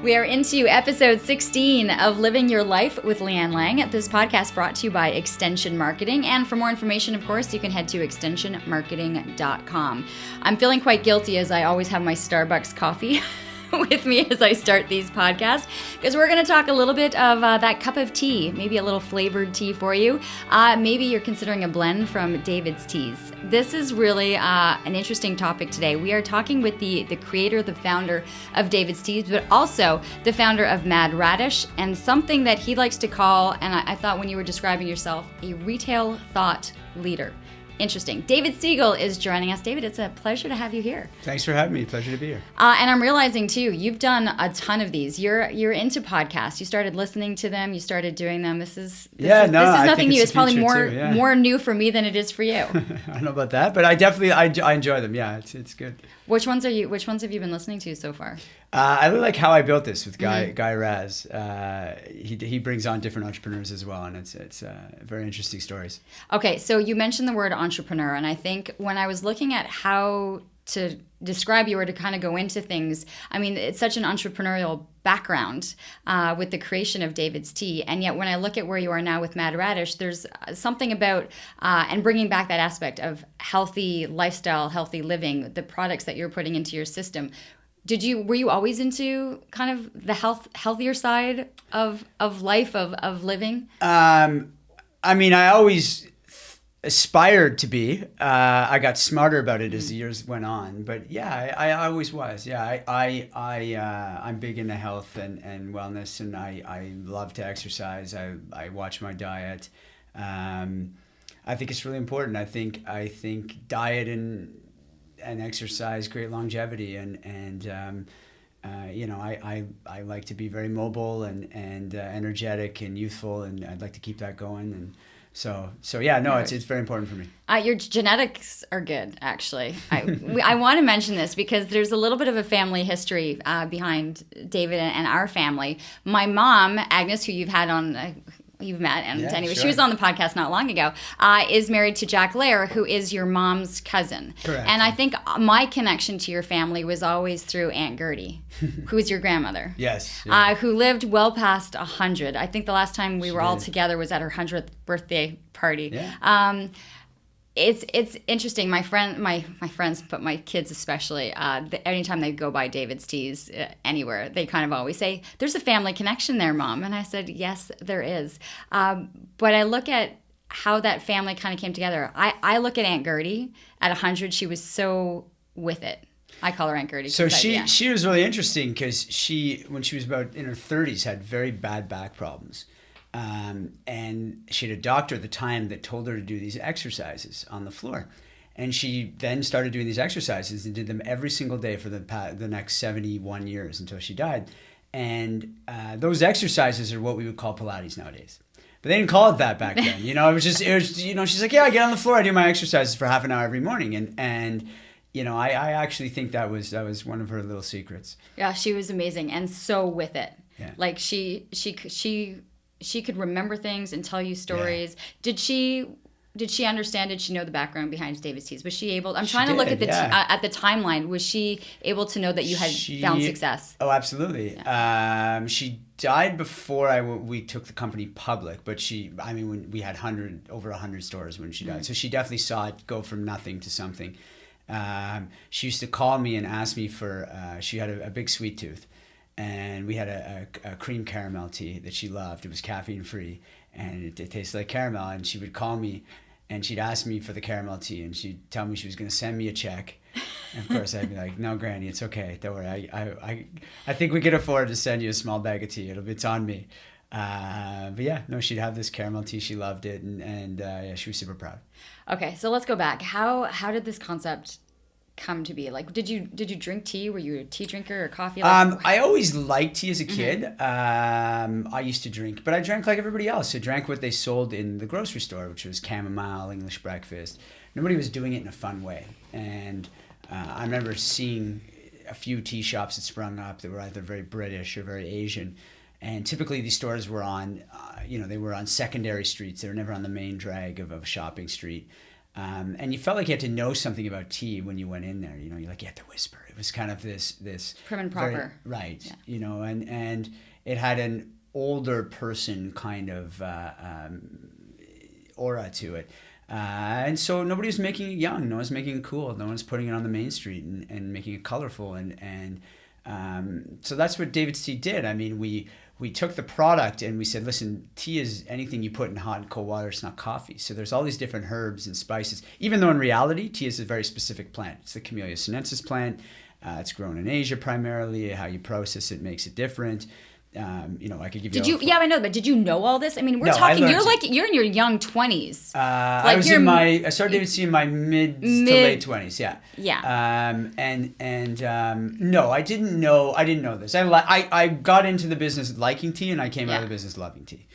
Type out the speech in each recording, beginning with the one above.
We are into episode 16 of Living Your Life with Leanne Lang. This podcast brought to you by Extension Marketing. And for more information, of course, you can head to extensionmarketing.com. I'm feeling quite guilty as I always have my Starbucks coffee with me as I start these podcasts, because we're going to talk a little bit of that cup of tea, maybe a little flavored tea for you. Maybe you're considering a blend from David's Teas. This is really an interesting topic today. We are talking with the creator, the founder of David's Teas, but also the founder of Mad Radish, and something that he likes to call, and I thought when you were describing yourself, a retail thought leader. Interesting. David Segal is joining us. David, it's a pleasure to have you here. Thanks for having me. Pleasure to be here. And I'm realizing too, you've done a ton of these. You're into podcasts. You started listening to them. You started doing them. This is nothing new. It's probably more new for me than it is for you. I don't know about that, but I definitely I enjoy them. Yeah, it's good. Which ones have you been listening to so far? I really like How I Built This with Guy Raz. He brings on different entrepreneurs as well, and it's very interesting stories. Okay, so you mentioned the word entrepreneur, and I think when I was looking at how to describe you or to kind of go into things, I mean, it's such an entrepreneurial background with the creation of David's Tea, and yet when I look at where you are now with Mad Radish, there's something about and bringing back that aspect of healthy lifestyle, healthy living, the products that you're putting into your system. Were you always into kind of the healthier side of life, of living? I mean, I always aspired to be. I got smarter about it as the years went on, but yeah, I always was. Yeah, I'm big into health and wellness, and I love to exercise. I watch my diet. I think it's really important. I think diet and exercise create longevity, and you know, I like to be very mobile and energetic and youthful, and I'd like to keep that going. And so yeah, no, it's very important for me. Your genetics are good, actually. I want to mention this because there's a little bit of a family history behind David and our family. My mom, Agnes, who you've had on. You've met, and anyway, sure. She was on the podcast not long ago, is married to Jack Lair, who is your mom's cousin. Correct. And I think my connection to your family was always through Aunt Gertie, who was your grandmother. Yes. Yeah. Who lived well past 100. I think the last time we were all together was at her 100th birthday party. Yeah. It's interesting. My friends, but my kids especially, anytime they go by David's Teas anywhere, they kind of always say, "There's a family connection there, Mom." And I said, "Yes, there is." But I look at how that family kind of came together. I look at Aunt Gertie at 100. She was so with it. I call her Aunt Gertie. So she was really interesting because when she was about in her 30s, had very bad back problems. And she had a doctor at the time that told her to do these exercises on the floor. And she then started doing these exercises and did them every single day for the next 71 years until she died. And those exercises are what we would call Pilates nowadays. But they didn't call it that back then. You know, it was you know, she's like, yeah, I get on the floor, I do my exercises for half an hour every morning. And you know, I actually think that was one of her little secrets. Yeah, she was amazing and so with it. Yeah. Like she could remember things and tell you stories. Yeah. Did she understand? Did she know the background behind David's Teas? Was she able? I'm trying to look at the timeline. Was she able to know that you had found success? Oh, absolutely. Yeah. She died before we took the company public, but when we had over 100 stores when she died, so she definitely saw it go from nothing to something. She used to call me and ask me for. She had a big sweet tooth. And we had a cream caramel tea that she loved. It was caffeine free, and it tasted like caramel. And she would call me, and she'd ask me for the caramel tea, and she'd tell me she was going to send me a check. And of course, I'd be like, "No, Granny, it's okay. Don't worry. I think we could afford to send you a small bag of tea. It's on me." But yeah, no, she'd have this caramel tea. She loved it, and yeah, she was super proud. Okay, so let's go back. How did this concept come to be? Like, did you drink tea? Were you a tea drinker or coffee? I always liked tea as a kid. I used to drink, but I drank like everybody else. I drank what they sold in the grocery store, which was chamomile, English breakfast. Nobody was doing it in a fun way. And I remember seeing a few tea shops that sprung up that were either very British or very Asian. And typically these stores were on, they were on secondary streets. They were never on the main drag of a shopping street. And you felt like you had to know something about tea when you went in there. You know, you had to whisper. It was kind of this prim and proper, right? Yeah. You know, and it had an older person kind of aura to it. And so nobody was making it young. No one's making it cool. No one's putting it on the main street and making it colorful. And so that's what David C did. I mean, we took the product and we said, listen, tea is anything you put in hot and cold water. It's not coffee. So there's all these different herbs and spices, even though in reality, tea is a very specific plant. It's the Camellia sinensis plant. It's grown in Asia primarily. How you process it makes it different. You know, I could give you. Did you? Yeah, I know, but did you know all this? I mean, we're talking. You're in your young 20s. I started David C in my mid to late 20s. Yeah. Yeah. No, I didn't know this. I got into the business liking tea, and I came out of the business loving tea.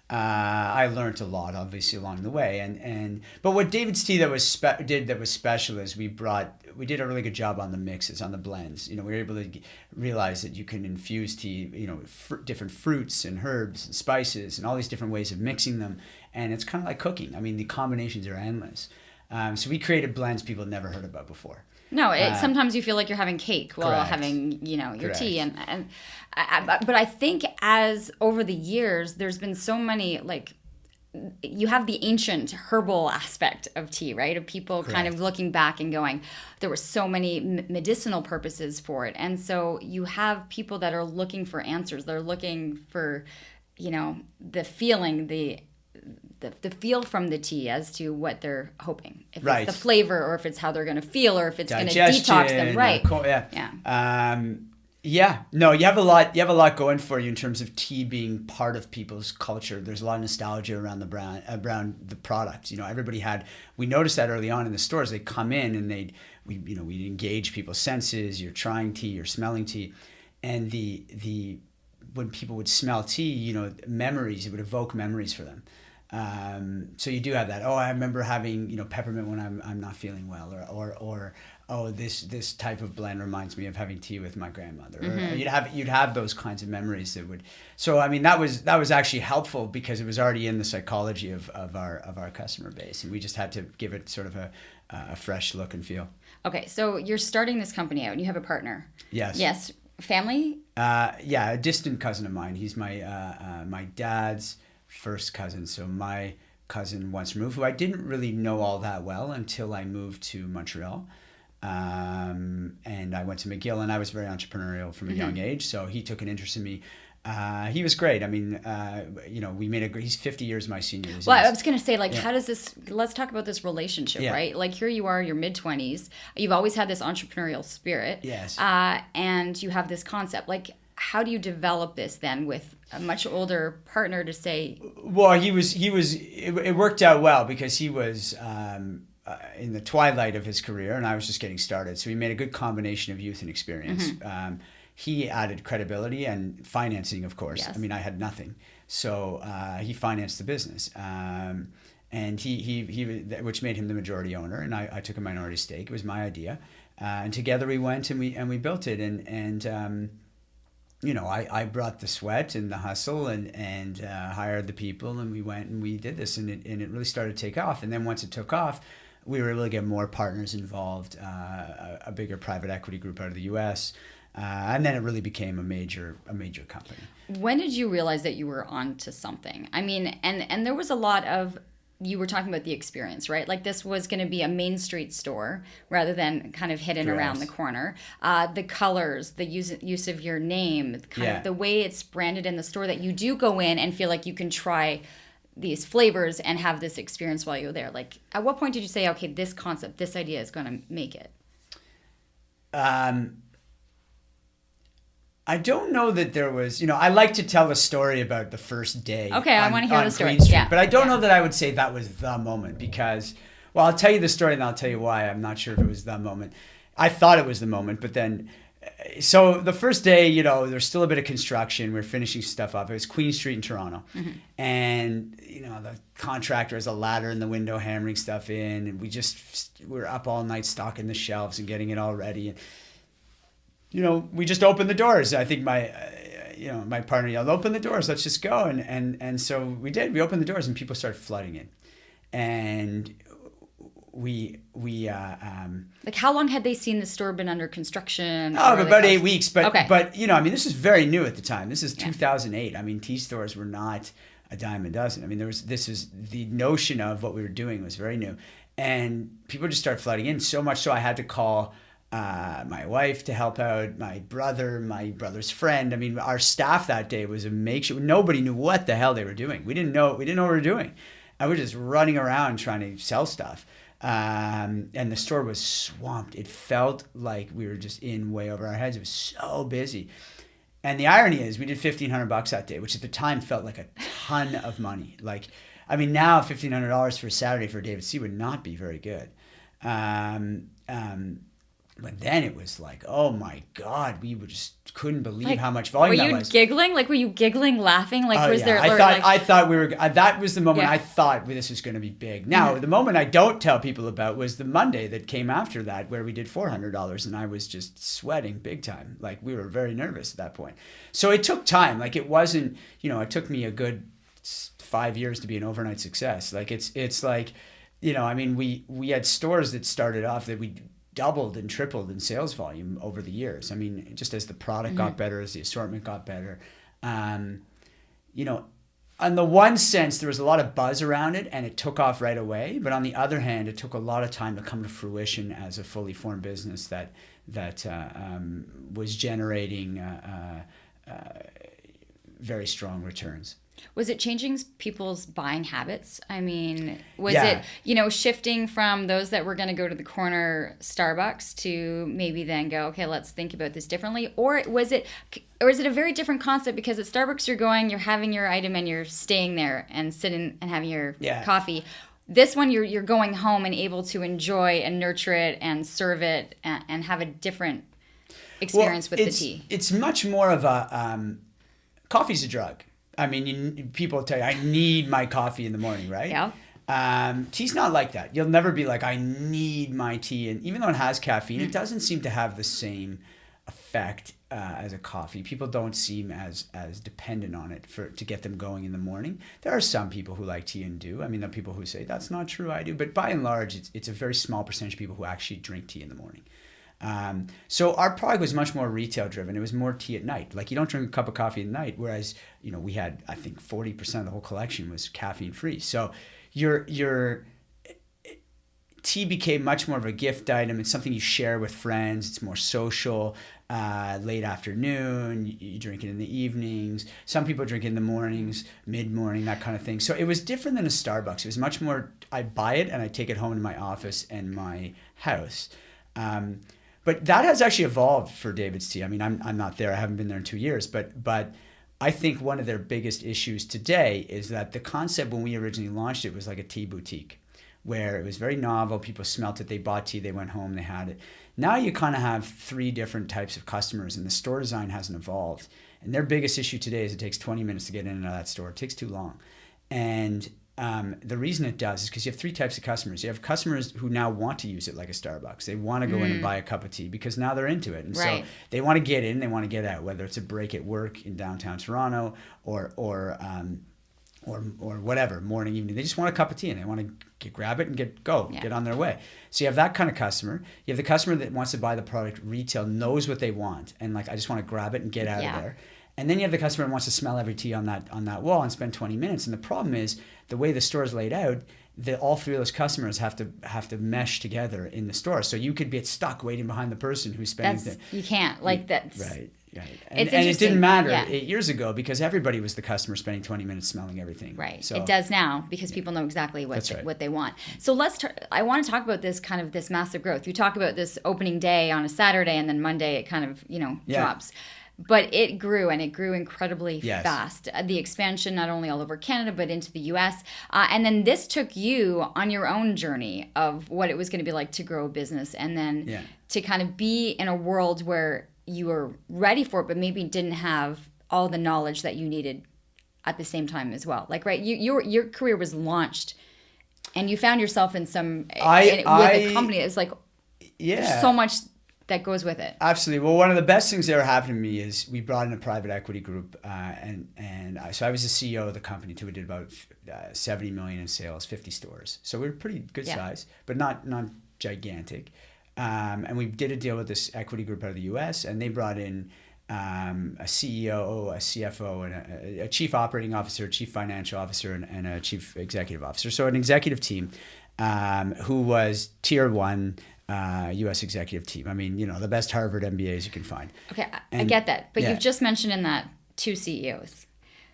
I learned a lot, obviously, along the way, but what David C that was special is we did a really good job on the mixes, on the blends. You know, we were able to realize that you can infuse tea, you know, different fruits and herbs and spices and all these different ways of mixing them, and it's kind of like cooking. I mean, the combinations are endless. So we created blends people never heard about before. No, sometimes you feel like you're having cake while having, you know, your tea, but I think as over the years, there's been so many, like, you have the ancient herbal aspect of tea, right? Of people kind of looking back and going, there were so many medicinal purposes for it, and so you have people that are looking for answers. They're looking for, you know, the feeling, the feel from the tea as to what they're hoping. If it's the flavor, or if it's how they're going to feel, or if it's going to detox them. Right. No, you have a lot going for you in terms of tea being part of people's culture. There's a lot of nostalgia around around the product. You know, we noticed that early on in the stores. They come in and we'd engage people's senses. You're trying tea, you're smelling tea, and when people would smell tea, you know, it would evoke memories for them. So you do have that. Oh, I remember having, you know, peppermint when I'm not feeling well, or oh, this type of blend reminds me of having tea with my grandmother. Or you'd have those kinds of memories that would. So I mean, that was actually helpful because it was already in the psychology of our customer base, and we just had to give it sort of a fresh look and feel. Okay, so you're starting this company out, and you have a partner. Yes. Yes. Family? A distant cousin of mine. He's my dad's first cousin. So my cousin once removed, who I didn't really know all that well until I moved to Montreal. And I went to McGill, and I was very entrepreneurial from a young age. So he took an interest in me. He was great. I mean, you know, he's 50 years my senior. Well, I was going to say, like, how does this, let's talk about this relationship, right? Like, here you are, your mid-20s. You've always had this entrepreneurial spirit. Yes. And you have this concept. Like, how do you develop this then with a much older partner to say? Well, it worked out well because he was in the twilight of his career, and I was just getting started. So we made a good combination of youth and experience. He added credibility and financing, of course. Yes. I mean, I had nothing. So he financed the business. And he which made him the majority owner, and I took a minority stake. It was my idea. And together we went and we built it. And you know, I brought the sweat and the hustle and hired the people, and we went and we did this, and it really started to take off. And then once it took off, we were able to get more partners involved, a bigger private equity group out of the U.S., and then it really became a major company. When did you realize that you were onto something? I mean, and there was a lot of, you were talking about the experience, right? Like, this was going to be a main street store rather than kind of hidden around the corner. The colors, the use of your name, kind of the way it's branded in the store, that you do go in and feel like you can try these flavors and have this experience while you're there. Like, at what point did you say, okay, this concept, this idea is going to make it? I don't know that there was, you know, I like to tell a story about the first day. Okay, I want to hear the story. But I don't know that I would say that was the moment because, well, I'll tell you the story and I'll tell you why. I'm not sure if it was the moment. I thought it was the moment, but then, so the first day, you know, there's still a bit of construction. We're finishing stuff up. It was Queen Street in Toronto. And, you know, the contractor has a ladder in the window hammering stuff in. And we're up all night stocking the shelves and getting it all ready. And, you know, we just opened the doors. I think my partner yelled, "Open the doors, let's just go." And so we did. We opened the doors and people started flooding in. And like how long had they seen the store been under construction? About 8 weeks. But okay. But this is very new at the time. This is 2008. I mean, tea stores were not a dime a dozen. I mean, the notion of what we were doing was very new, and people just started flooding in, so much so I had to call my wife to help out, my brother's friend. I mean, our staff that day was a makeshift. Nobody knew what the hell they were doing. We didn't know what we were doing. I was just running around trying to sell stuff. And the store was swamped. It felt like we were just in way over our heads. It was so busy. And the irony is we did $1,500 that day, which at the time felt like a ton of money. Like, I mean, now $1,500 for a Saturday for David Segal would not be very good. But then it was like, oh my God, we just couldn't believe how much volume that was. Were you giggling? Like, were you giggling, laughing? Like, was there? I thought we were. That was the moment I thought this was going to be big. Now, the moment I don't tell people about was the Monday that came after that, where we did $400, and I was just sweating big time. Like, we were very nervous at that point. So it took time. Like, it wasn't. It took me a good 5 years to be an overnight success. Like, it's like, I mean, we had stores that started off that we doubled and tripled in sales volume over the years. I mean, just as the product got better, as the assortment got better. On the one sense, there was a lot of buzz around it and it took off right away. But on the other hand, it took a lot of time to come to fruition as a fully formed business that was generating very strong returns. Was it changing people's buying habits? I mean, was it, shifting from those that were going to go to the corner Starbucks to maybe then go, okay, let's think about this differently? Or is it a very different concept because at Starbucks you're having your item and you're staying there and sitting and having your coffee. This one you're going home and able to enjoy and nurture it and serve it and have a different experience with the tea. It's much more of a coffee's a drug. I mean, people tell you, I need my coffee in the morning, right? Yeah. Tea's not like that. You'll never be like, I need my tea. And even though it has caffeine, it doesn't seem to have the same effect as a coffee. People don't seem as dependent on it to get them going in the morning. There are some people who like tea and do. I mean, there are people who say, that's not true, I do. But by and large, it's a very small percentage of people who actually drink tea in the morning. So our product was much more retail driven. It was more tea at night. Like, you don't drink a cup of coffee at night, whereas, we had, I think 40% of the whole collection was caffeine free. So your tea became much more of a gift item. It's something you share with friends. It's more social, late afternoon, you drink it in the evenings. Some people drink it in the mornings, mid-morning, that kind of thing. So it was different than a Starbucks. It was much more, I buy it and I take it home to my office and my house. But that has actually evolved for David's Tea. I mean, I'm not there. I haven't been there in 2 years. But I think one of their biggest issues today is that the concept when we originally launched it was like a tea boutique, where it was very novel. People smelt it. They bought tea. They went home. They had it. Now you kind of have three different types of customers, and the store design hasn't evolved. And their biggest issue today is it takes 20 minutes to get in and out of that store. It takes too long. And the reason it does is because you have three types of customers. You have customers who now want to use it like a Starbucks. They want to go in and buy a cup of tea because now they're into it. And so they want to get in, they want to get out, whether it's a break at work in downtown Toronto or whatever, morning, evening. They just want a cup of tea and they want to grab it and get on their way. So you have that kind of customer. You have the customer that wants to buy the product retail, knows what they want, and like, I just want to grab it and get out of there. And then you have the customer who wants to smell every tea on that wall and spend 20 minutes. And the problem is the way the store is laid out, all three of those customers have to mesh together in the store. So you could get stuck waiting behind the person who's spending. You can't like that. Right. And it didn't matter 8 years ago because everybody was the customer spending 20 minutes smelling everything. Right. So, it does now because people know exactly what they want. So I want to talk about this massive growth. You talk about this opening day on a Saturday and then Monday it kind of, drops. But it grew, and it grew incredibly fast. The expansion not only all over Canada, but into the U.S. And then this took you on your own journey of what it was going to be like to grow a business and then to kind of be in a world where you were ready for it, but maybe didn't have all the knowledge that you needed at the same time as well. Like, right, your career was launched, and you found yourself in with a company. It's like there's so much that goes with it. Absolutely. Well, one of the best things that ever happened to me is we brought in a private equity group, so I was the CEO of the company too. We did about 70 million in sales, 50 stores. So we were pretty good size, but not gigantic. And we did a deal with this equity group out of the U.S. and they brought in a CEO, a CFO, and a chief operating officer, a chief financial officer, and a chief executive officer. So an executive team who was tier 1 U.S. executive team. I mean, the best Harvard MBAs you can find. Okay, I get that. But you've just mentioned in that 2 CEOs.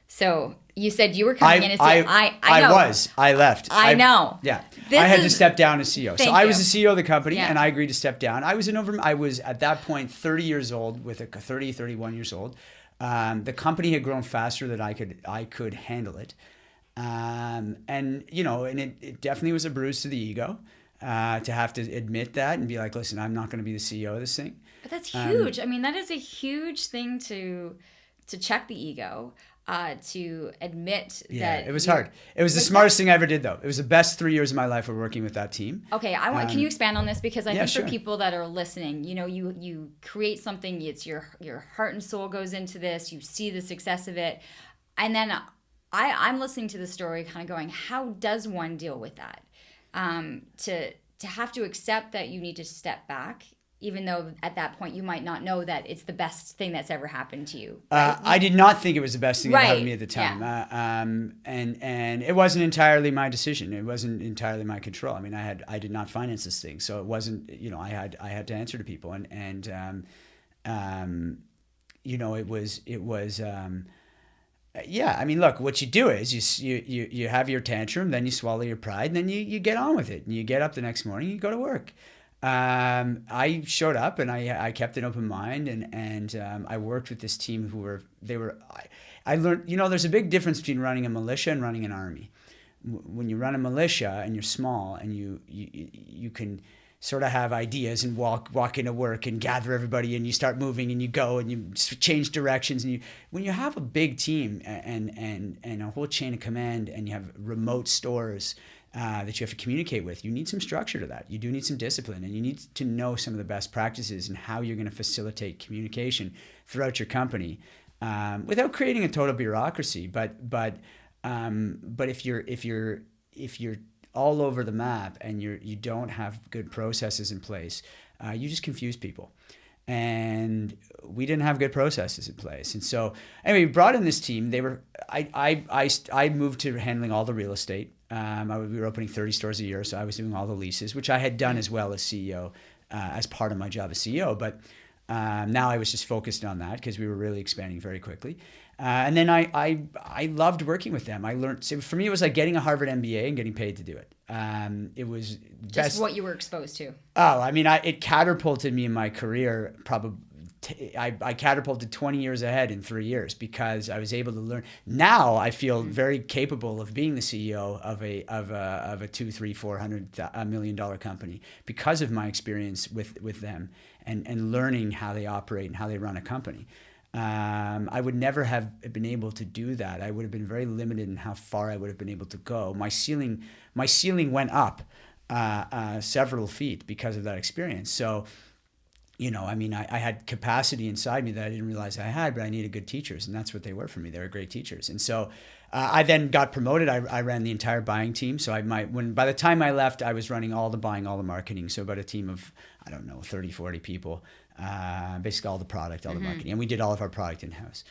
So you said you were coming in as CEO. I know. I left. I know. Yeah. I had to step down as CEO. So I was the CEO of the company and I agreed to step down. I was at that point 30 years old with 31 years old. The company had grown faster than I could handle it. And it definitely was a bruise to the ego to have to admit that and be like, listen, I'm not going to be the CEO of this thing. But that's huge. I mean, that is a huge thing to check the ego. To admit that it was hard. It was the smartest thing I ever did, though. It was the best 3 years of my life of working with that team. Okay, can you expand on this? Because I think sure. for people that are listening, you create something. It's your heart and soul goes into this. You see the success of it, and then I'm listening to the story, kind of going, how does one deal with that? To have to accept that you need to step back. Even though at that point you might not know that it's the best thing that's ever happened to you. Right? I did not think it was the best thing that happened to me at the time. Yeah. And it wasn't entirely my decision. It wasn't entirely my control. I mean, I did not finance this thing. So it wasn't, I had to answer to people. It was I mean, look, what you do is you have your tantrum, then you swallow your pride, and then you get on with it. And you get up the next morning, you go to work. I showed up and I kept an open mind and I worked with this team I learned, there's a big difference between running a militia and running an army. When you run a militia and you're small and you can sort of have ideas and walk into work and gather everybody and you start moving and you go and you change directions and when you have a big team and a whole chain of command and you have remote stores that you have to communicate with, you need some structure to that. You do need some discipline and you need to know some of the best practices and how you're going to facilitate communication throughout your company without creating a total bureaucracy. But if you're all over the map and you don't have good processes in place, you just confuse people. And we didn't have good processes in place. And so anyway, we brought in this team. I moved to handling all the real estate. We were opening 30 stores a year, so I was doing all the leases, which I had done as well as CEO, as part of my job as CEO. But now I was just focused on that because we were really expanding very quickly. And then I loved working with them. I learned, so for me, it was like getting a Harvard MBA and getting paid to do it. It was just what you were exposed to. Oh, I mean, it catapulted me in my career. Probably, I catapulted 20 years ahead in 3 years because I was able to learn. Now I feel very capable of being the CEO of a $200, $300, $400 million company because of my experience with them and learning how they operate and how they run a company. I would never have been able to do that. I would have been very limited in how far I would have been able to go. My ceiling went up several feet because of that experience. So, I mean, I had capacity inside me that I didn't realize I had, but I needed good teachers, and that's what they were for me. They were great teachers. And so I then got promoted. I ran the entire buying team. So by the time I left, I was running all the buying, all the marketing. So about a team of, 30, 40 people. Basically all the product, all the marketing, and we did all of our product in-house.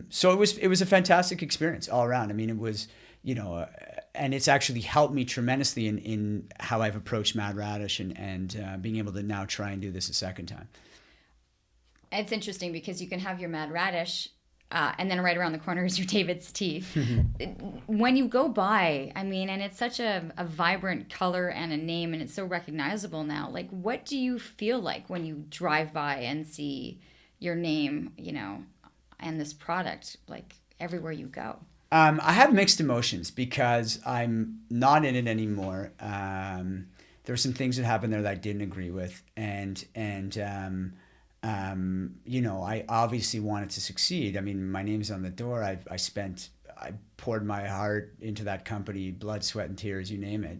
So it was a fantastic experience all around. I mean, it was, and it's actually helped me tremendously in how I've approached Mad Radish and being able to now try and do this a second time. It's interesting because you can have your Mad Radish and then right around the corner is your David's tea. When you go by, I mean, and it's such a vibrant color and a name and it's so recognizable now, like what do you feel like when you drive by and see your name, and this product, like everywhere you go? I have mixed emotions because I'm not in it anymore. There were some things that happened there that I didn't agree with. I obviously wanted to succeed. I mean, my name's on the door. I poured my heart into that company, blood, sweat, and tears, you name it.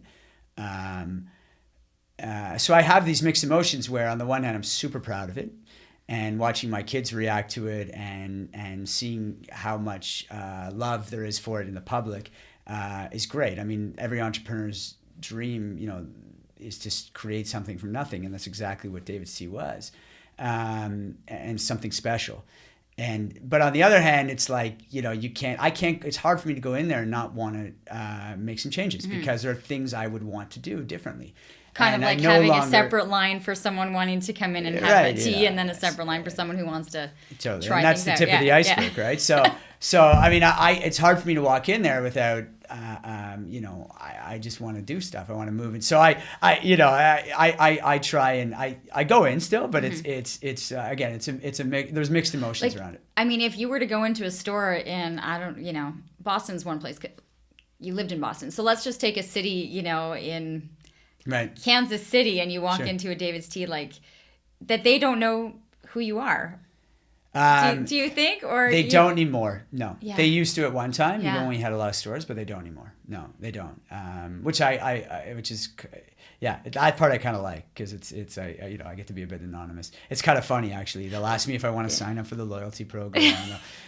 so I have these mixed emotions where on the one hand I'm super proud of it, and watching my kids react to it, and seeing how much love there is for it in the public is great. I mean, every entrepreneur's dream, is to create something from nothing, and that's exactly what David C was, and something special. But on the other hand, it's like, it's hard for me to go in there and not want to make some changes, because there are things I would want to do differently. Kind of like having a separate line for someone wanting to come in and have a tea, and then a separate line for someone who wants to try and that's things the tip of the iceberg, right? So I mean, it's hard for me to walk in there without, I just want to do stuff. I want to move. And so I try, and I go in still, but it's again, there's mixed emotions around it. I mean, if you were to go into a store in, Boston's one place. You lived in Boston, so let's just take a city, in right. Kansas City, and you walk into a David's Tea, like that they don't know who you are. Do you think, or they don't anymore? No, yeah. They used to at one time. Yeah. Even when we had a lot of stores, but they don't anymore. No, they don't. Which that part I kind of like, because I get to be a bit anonymous. It's kind of funny actually. They'll ask me if I want to sign up for the loyalty program.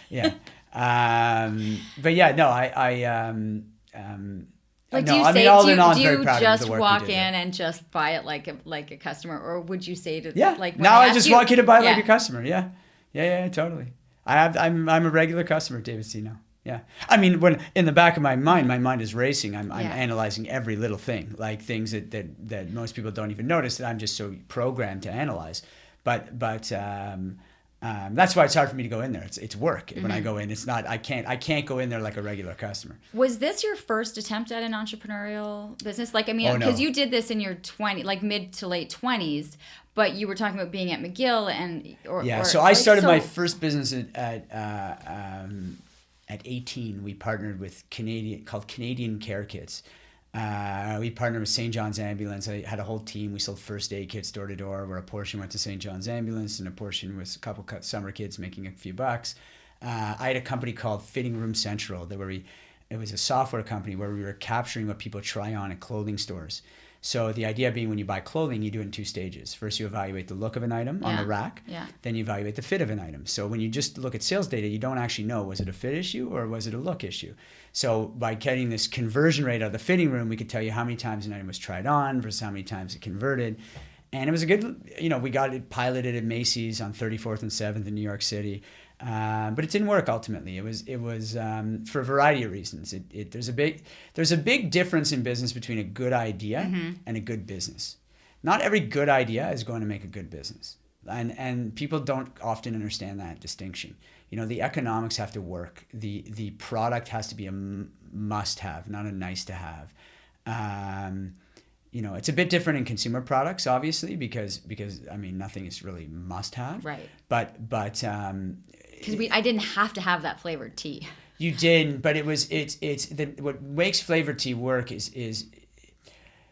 Yeah, but yeah, no, Like, no, do you just walk in and just buy it like a customer, or would you say to now I just walk in and buy it like a customer? Yeah, totally. I'm a regular customer at David C now. Yeah, I mean, when in the back of my mind is racing. I'm analyzing every little thing, like things that most people don't even notice, that I'm just so programmed to analyze. But that's why it's hard for me to go in there. It's work. When I go in, it's not. I can't go in there like a regular customer. Was this your first attempt at an entrepreneurial business? Like, I mean, because you did this in your mid to late 20s, but you were talking about being at McGill So I started my first business at 18. We partnered with Canadian Care Kits. We partnered with St. John's Ambulance. I had a whole team. We sold first aid kits door to door, where a portion went to St. John's Ambulance and a portion was a couple summer kids making a few bucks. I had a company called Fitting Room Central. It was a software company where we were capturing what people try on at clothing stores. So the idea being, when you buy clothing, you do it in two stages. First, you evaluate the look of an item on the rack. Yeah. Then you evaluate the fit of an item. So when you just look at sales data, you don't actually know, was it a fit issue or was it a look issue? So by getting this conversion rate out of the fitting room, we could tell you how many times an item was tried on versus how many times it converted. And it was a good, we got it piloted at Macy's on 34th and 7th in New York City. But it didn't work ultimately. It was for a variety of reasons. There's a big difference in business between a good idea and a good business. Not every good idea is going to make a good business, and people don't often understand that distinction. The economics have to work. The product has to be a must-have, not a nice-to-have. It's a bit different in consumer products, obviously, because I mean, nothing is really must-have. Right. But because I didn't have to have that flavored tea. You didn't, but what makes flavored tea work is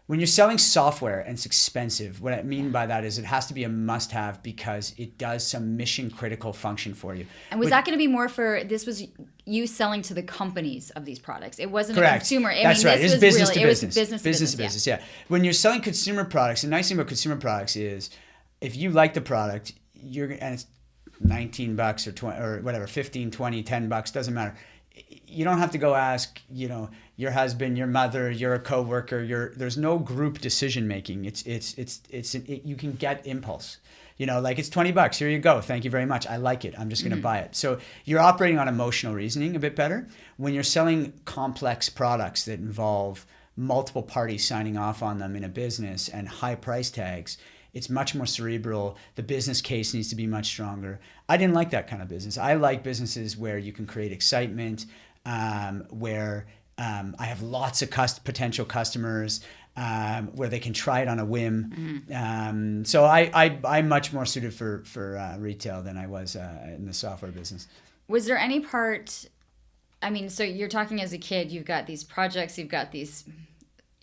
when you're selling software and it's expensive. What I mean by that is it has to be a must-have because it does some mission-critical function for you. And was that going to be more for, this was you selling to the companies of these products? It wasn't correct. A consumer. That's right. It was business to business. It was business to business. Yeah. When you're selling consumer products, the nice thing about consumer products is if you like the product, and it's $19 or 20 or whatever, 15, 20, $10, doesn't matter. You don't have to go ask, your husband, your mother, your coworker. There's no group decision making. You can get impulse. Like it's $20. Here you go. Thank you very much. I like it. I'm just going to buy it. So you're operating on emotional reasoning a bit better. When you're selling complex products that involve multiple parties signing off on them in a business and high price tags, it's much more cerebral. The business case needs to be much stronger. I didn't like that kind of business. I like businesses where you can create excitement, where I have lots of potential customers, where they can try it on a whim. So I'm much more suited for retail than I was in the software business. Was there any part, so you're talking as a kid, you've got these projects, you've got these...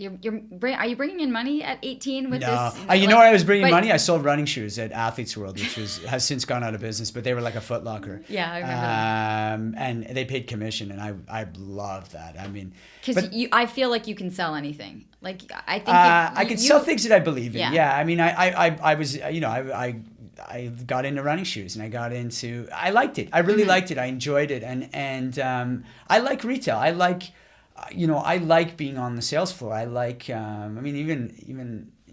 Are you bringing in money at 18 with this? No. I was bringing money? I sold running shoes at Athletes World, which has since gone out of business, but they were like a Foot Locker. Yeah, I remember and they paid commission, and I love that. I mean, because I feel like you can sell anything. Like I think I can sell things that I believe in. Yeah. I mean, I was, I got into running shoes, and I liked it. I really liked it. I enjoyed it, and I like retail. I like being on the sales floor. I like, I mean,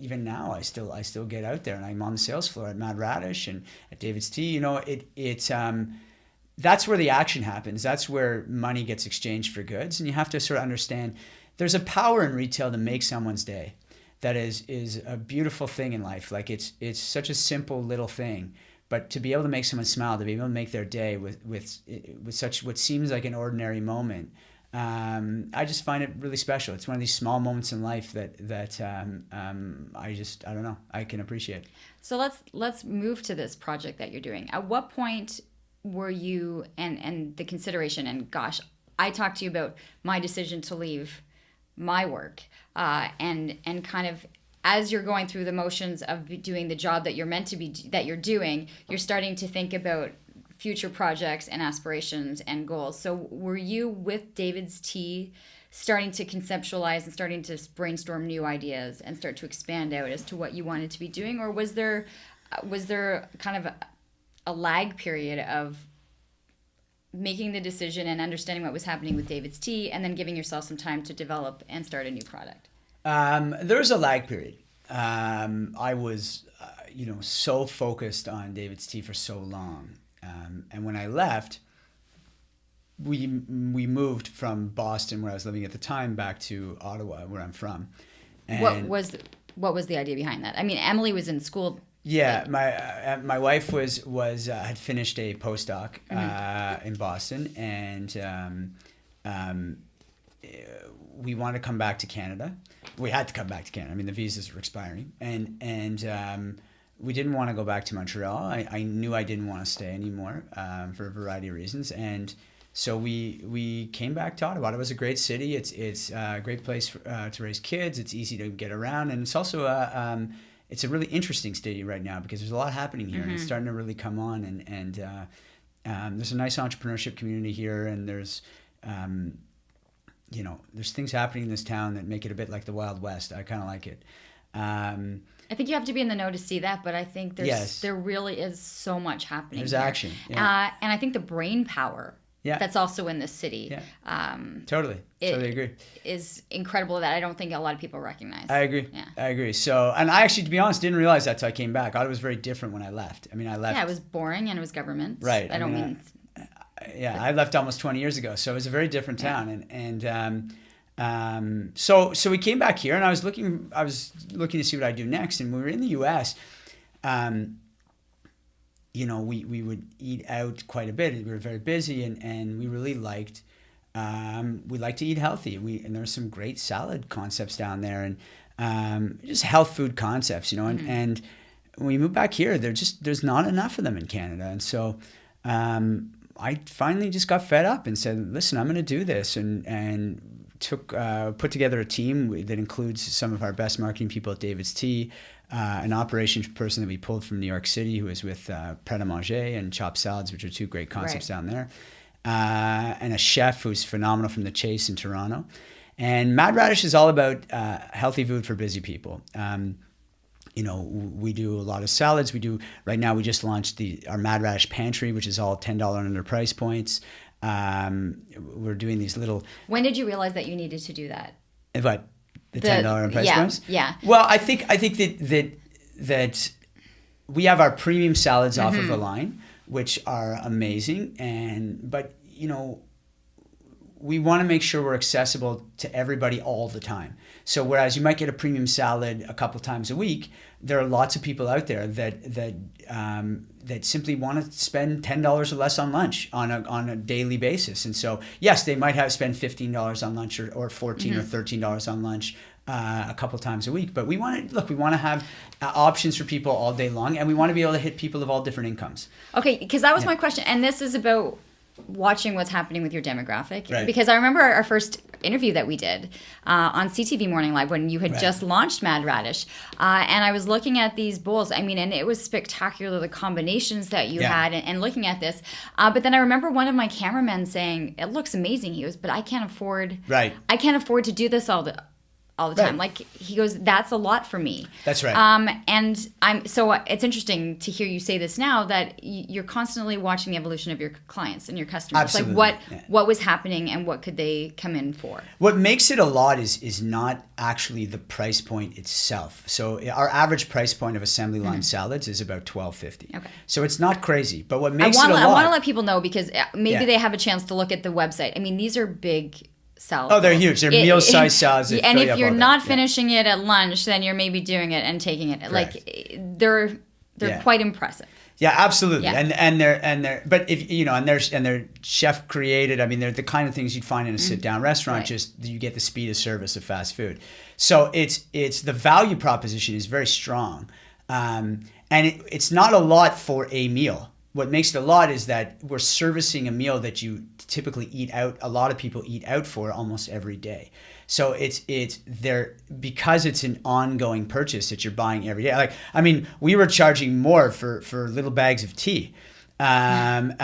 even now, I still get out there, and I'm on the sales floor at Mad Radish and at David's Tea. That's where the action happens. That's where money gets exchanged for goods, and you have to sort of understand there's a power in retail to make someone's day. That is a beautiful thing in life. Like it's such a simple little thing, but to be able to make someone smile, to be able to make their day with such what seems like an ordinary moment. I just find it really special. It's one of these small moments in life that I don't know, I can appreciate. So let's move to this project that you're doing. At what point were you and the consideration, and gosh, I talked to you about my decision to leave my work and kind of as you're going through the motions of doing the job that you're meant to be, that you're doing, you're starting to think about future projects and aspirations and goals. So were you with David's Tea starting to conceptualize and starting to brainstorm new ideas and start to expand out as to what you wanted to be doing? Or was there kind of a lag period of making the decision and understanding what was happening with David's Tea and then giving yourself some time to develop and start a new product? There was a lag period. I was, so focused on David's Tea for so long. And when I left, we moved from Boston, where I was living at the time, back to Ottawa, where I'm from. And what was the idea behind that? I mean, Emily was in school. Yeah, my wife was had finished a postdoc in Boston, and we wanted to come back to Canada. We had to come back to Canada. I mean, the visas were expiring, and we didn't want to go back to Montreal. I knew I didn't want to stay anymore for a variety of reasons, and so we came back to Ottawa. It was a great city. It's a great place to raise kids. It's easy to get around, and it's also it's a really interesting city right now because there's a lot happening here, and it's starting to really come on. And there's a nice entrepreneurship community here, and there's there's things happening in this town that make it a bit like the Wild West. I kind of like it. I think you have to be in the know to see that, but I think there really is so much happening. There's here. action, yeah. And I think the brain power that's also in this city. Yeah. Totally agree. Is incredible that I don't think a lot of people recognize. I agree. Yeah. I agree. So, and I actually, to be honest, didn't realize that until I came back. I thought it was very different when I left. I mean, I left. Yeah, it was boring and it was government. Right. I left almost 20 years ago, so it was a very different town, so we came back here, and I was looking to see what I'd do next, and when we were in the U.S., we would eat out quite a bit. We were very busy, and we really liked to eat healthy. And there were some great salad concepts down there, and just health food concepts, and when we moved back here, there's not enough of them in Canada, and so I finally just got fed up and said, listen, I'm going to do this, and put together a team that includes some of our best marketing people at David's Tea, an operations person that we pulled from New York City who was with Pret a Manger and Chopped Salads, which are two great concepts down there, and a chef who's phenomenal from the Chase in Toronto. And Mad Radish is all about healthy food for busy people. We do a lot of salads. Right now we just launched our Mad Radish Pantry, which is all $10 and under price points. We're doing these little... When did you realize that you needed to do that? What? The $10 and price points? Yeah. Well, I think that we have our premium salads off of the line, which are amazing. But we want to make sure we're accessible to everybody all the time. So whereas you might get a premium salad a couple times a week, there are lots of people out there that simply want to spend $10 or less on lunch on a daily basis. And so yes, they might spend $15 on lunch or $14 or $13 on lunch a couple times a week. But we want to have options for people all day long, and we want to be able to hit people of all different incomes. Okay, because that was my question, and this is about watching what's happening with your demographic. Right. Because I remember our first interview that we did on CTV Morning Live when you had just launched Mad Radish. And I was looking at these bowls. I mean, and it was spectacular, the combinations that you had and looking at this. But then I remember one of my cameramen saying, it looks amazing. He goes, but I can't afford to do this all the time. Like he goes, that's a lot for me. That's right. And it's interesting to hear you say this now that you're constantly watching the evolution of your clients and your customers. Absolutely. Like what was happening and what could they come in for? What makes it a lot is not actually the price point itself. So our average price point of assembly line salads is about $12.50. Okay. So it's not crazy, but what makes it a lot. I want to let people know because maybe they have a chance to look at the website. I mean, these are big salads. Oh, they're huge. They're meal-sized salads. And if you're not finishing it at lunch, then you're maybe doing it and taking it. Correct. Like they're quite impressive. Yeah, absolutely. Yeah. And they're but if and they're chef created. I mean, they're the kind of things you'd find in a sit-down restaurant. Right. Just you get the speed of service of fast food. So it's the value proposition is very strong, and it's not a lot for a meal. What makes it a lot is that we're servicing a meal that you typically eat out. A lot of people eat out for almost every day. So it's there because it's an ongoing purchase that you're buying every day. Like, I mean, we were charging more for little bags of tea. And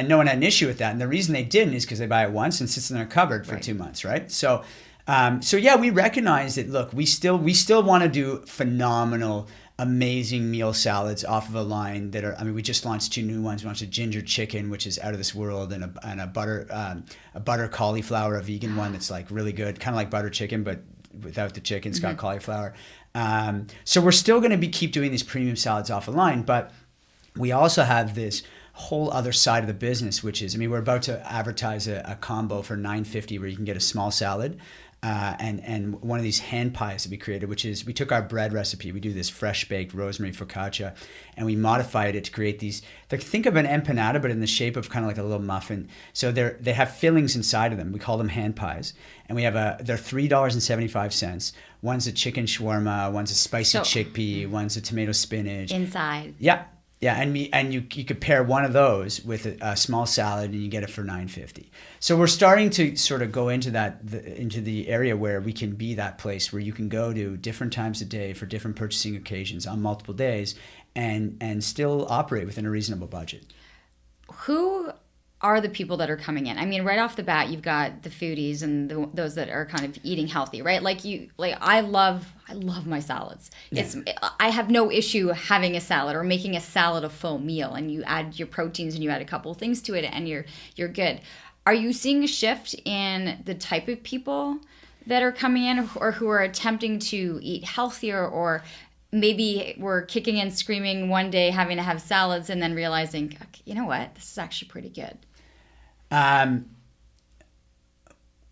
no one had an issue with that. And the reason they didn't is because they buy it once and sits in their cupboard for 2 months, right? So yeah, we recognize that, look, we still want to do phenomenal, amazing meal salads off of a line that are, I mean, we just launched 2 new ones. We launched a ginger chicken, which is out of this world, and a butter cauliflower, a vegan one that's like really good, kind of like butter chicken, but without the chicken. It's got cauliflower. So we're still going to keep doing these premium salads off a line, but we also have this whole other side of the business, which is, I mean, we're about to advertise a combo for $9.50 where you can get a small salad and one of these hand pies that we created, which is, we took our bread recipe, we do this fresh baked rosemary focaccia, and we modified it to create these, think of an empanada, but in the shape of kind of like a little muffin. So they have fillings inside of them. We call them hand pies. And we have they're $3.75. One's a chicken shawarma, one's a spicy chickpea, one's a tomato spinach. Inside. Yeah. Yeah, and you could pair one of those with a small salad, and you get it for $9.50. So we're starting to sort of go into into the area where we can be that place where you can go to different times of day for different purchasing occasions on multiple days, and still operate within a reasonable budget. Who are the people that are coming in? I mean, right off the bat, you've got the foodies and those that are kind of eating healthy, right? I love my salads. Yeah. I have no issue having a salad or making a salad a full meal, and you add your proteins and you add a couple of things to it, and you're good. Are you seeing a shift in the type of people that are coming in, or who are attempting to eat healthier, or maybe we're kicking and screaming one day having to have salads and then realizing, okay, you know what, this is actually pretty good?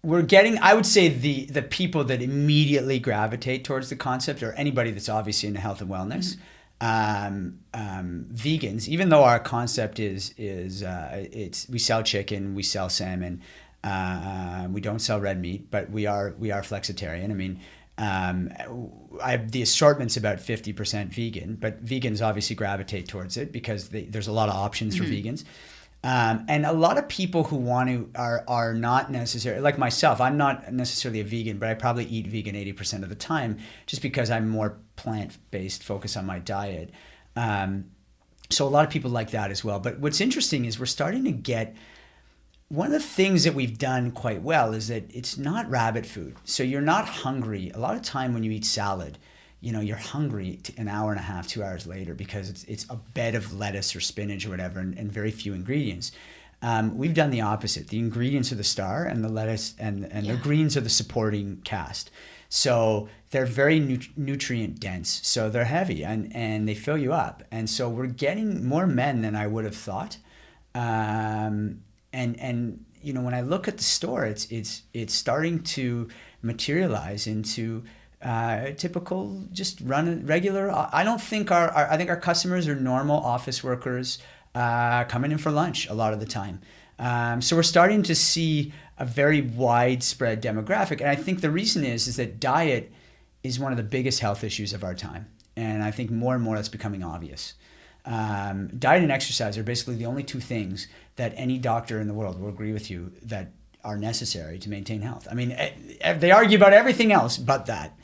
We're getting, I would say, the people that immediately gravitate towards the concept, or anybody that's obviously into health and wellness, vegans. Even though our concept is we sell chicken, we sell salmon, we don't sell red meat, but we are flexitarian. I mean, the assortment's about 50% vegan, but vegans obviously gravitate towards it because there's a lot of options for vegans. And a lot of people who want to are not necessarily, like myself, I'm not necessarily a vegan, but I probably eat vegan 80% of the time just because I'm more plant-based, focus on my diet. So a lot of people like that as well. But what's interesting is we're starting to get, one of the things that we've done quite well is that it's not rabbit food. So you're not hungry. A lot of time when you eat salad, you're hungry an hour and a half, 2 hours later, because it's a bed of lettuce or spinach or whatever, and very few ingredients. We've done the opposite. The ingredients are the star, and the lettuce and the greens are the supporting cast. So they're very nutrient dense. So they're heavy and they fill you up. And so we're getting more men than I would have thought. And when I look at the store, it's starting to materialize into typical, just run regular. I don't think I think our customers are normal office workers coming in for lunch a lot of the time. So we're starting to see a very widespread demographic, and I think the reason is that diet is one of the biggest health issues of our time, and I think more and more that's becoming obvious. diet and exercise are basically the only two things that any doctor in the world will agree with you that are necessary to maintain health. I mean, they argue about everything else but that.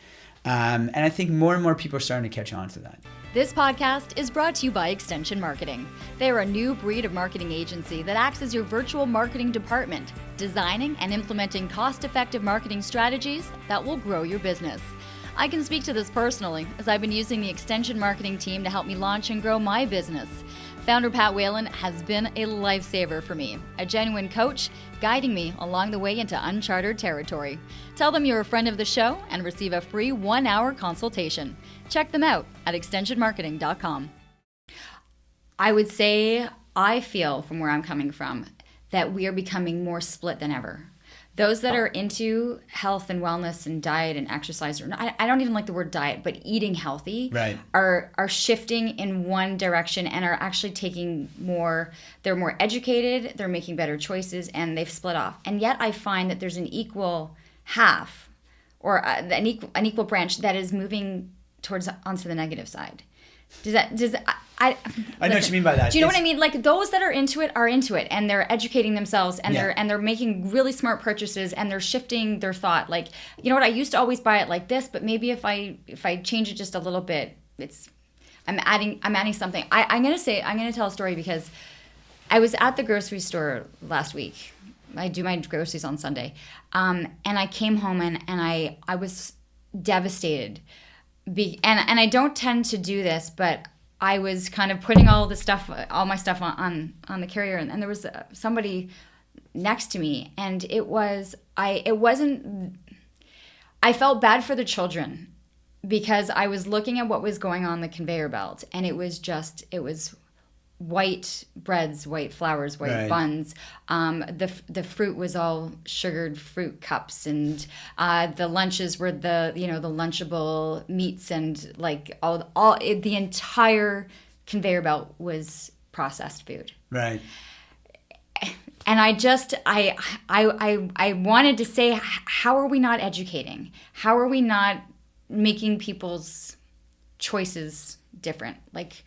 And I think more and more people are starting to catch on to that. This podcast is brought to you by Extension Marketing. They are a new breed of marketing agency that acts as your virtual marketing department, designing and implementing cost-effective marketing strategies that will grow your business. I can speak to this personally, as I've been using the Extension Marketing team to help me launch and grow my business. Founder Pat Whalen has been a lifesaver for me, a genuine coach, guiding me along the way into uncharted territory. Tell them you're a friend of the show and receive a free 1-hour consultation. Check them out at extensionmarketing.com. I would say I feel, from where I'm coming from, that we are becoming more split than ever. Those that are into health and wellness and diet and exercise, or I don't even like the word diet, but eating healthy, right, are shifting in one direction and are actually taking more, they're more educated, they're making better choices, and they've split off. And yet I find that there's an equal half or an equal branch that is moving towards onto the negative side. I know what you mean by that. Do you know what I mean? Like, those that are into it, and they're educating themselves, and they're making really smart purchases, and they're shifting their thought. Like, you know what? I used to always buy it like this, but maybe if I change it just a little bit, I'm adding something. I'm gonna tell a story because I was at the grocery store last week. I do my groceries on Sunday, and I came home and I was devastated. And I don't tend to do this, but I was kind of putting all my stuff on the carrier, and there was somebody next to me, and I felt bad for the children because I was looking at what was going on the conveyor belt, and it was white breads, white flours, white buns. The fruit was all sugared fruit cups, and the lunches were the Lunchable meats, and like the entire conveyor belt was processed food. Right. And I wanted to say, how are we not educating? How are we not making people's choices different? Like,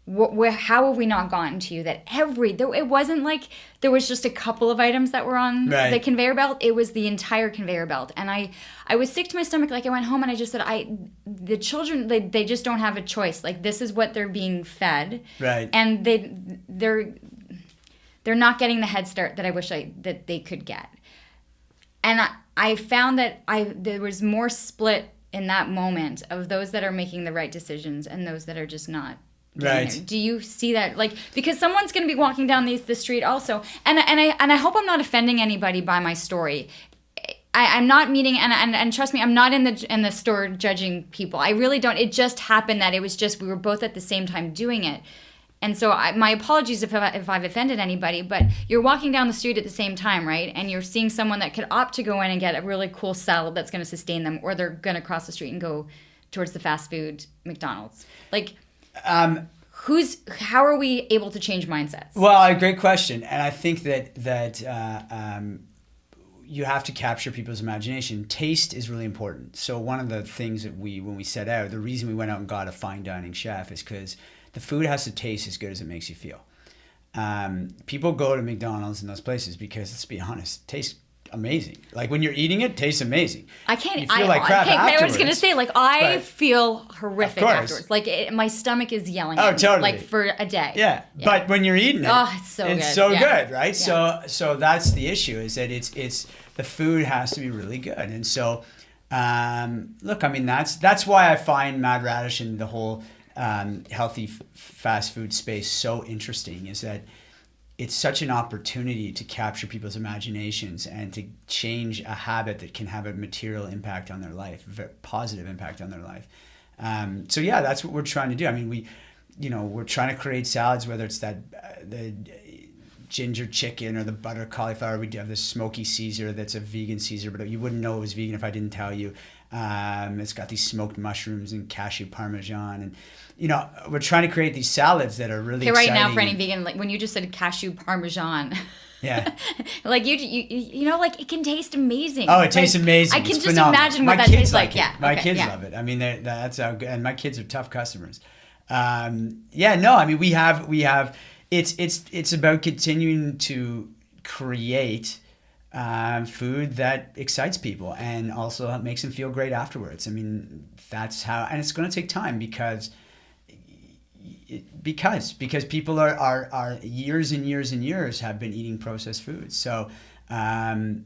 how have we not gotten to you that it wasn't like there was just a couple of items that were on the conveyor belt. It was the entire conveyor belt. And I was sick to my stomach. Like, I went home and I just said, the children, they just don't have a choice. Like, this is what they're being fed. Right. And they're not getting the head start that I wish that they could get. And I found that there was more split in that moment of those that are making the right decisions and those that are just not. Right. Do you see that? Like, because someone's going to be walking down the street also, and I hope I'm not offending anybody by my story. I'm not meaning, and trust me, I'm not in the store judging people. I really don't. It just happened that it was just we were both at the same time doing it, and so my apologies if I've offended anybody. But you're walking down the street at the same time, right? And you're seeing someone that could opt to go in and get a really cool salad that's going to sustain them, or they're going to cross the street and go towards the fast food McDonald's, like. How are we able to change mindsets? Well, great question, and I think that you have to capture people's imagination. Taste is really important. So one of the things that when we set out, the reason we went out and got a fine dining chef is because the food has to taste as good as it makes you feel. People go to McDonald's and those places because, let's be honest, it tastes amazing. Like, when you're eating it tastes amazing. I can't. You feel like crap afterwards. I was gonna say, like, I feel horrific afterwards. Like, my stomach is yelling. Oh, at me, totally. like, for a day. Yeah. But when you're eating it, it's so good, right? Yeah. So that's the issue, is that it's the food has to be really good. And so, look, I mean, that's why I find Mad Radish and the whole healthy fast food space so interesting, is that it's such an opportunity to capture people's imaginations and to change a habit that can have a material impact on their life, a positive impact on their life. So yeah, that's what we're trying to do. I mean, we're trying to create salads, whether it's the ginger chicken or the butter cauliflower. We do have this smoky Caesar that's a vegan Caesar, but you wouldn't know it was vegan if I didn't tell you. It's got these smoked mushrooms and cashew parmesan, and we're trying to create these salads that are really exciting. Right now, for any vegan, like when you just said cashew parmesan, yeah, like you know, like, it can taste amazing. Oh, it tastes amazing. I can just imagine what that tastes like. Yeah, my kids love it. I mean, that's how good, and my kids are tough customers. Yeah, no, I mean, we have, it's about continuing to create food that excites people and also makes them feel great afterwards. I mean, that's how, and it's going to take time because people are years and years and years have been eating processed foods. So, and